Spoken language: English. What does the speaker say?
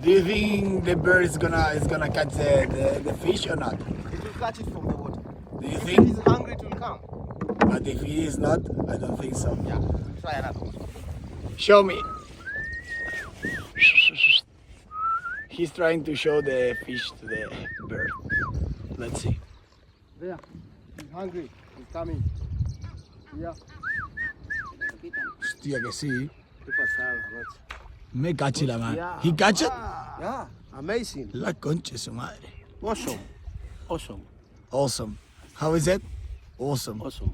Do you think the bird is gonna catch the fish or not? It will catch it from the water. Do you If it think? is hungry, it will come. But if he is not, I don't think so. Yeah, we'll try another one. Show me. He's trying to show the fish to the bird. Let's see. There, he's hungry. He's coming. Yeah. Hostia que sí. ¿Qué pasada, macho? Me cachi la mano. Yeah. He catch it? Yeah, amazing. La concha de su madre. Awesome. Awesome. Awesome. How is it? Awesome. Awesome.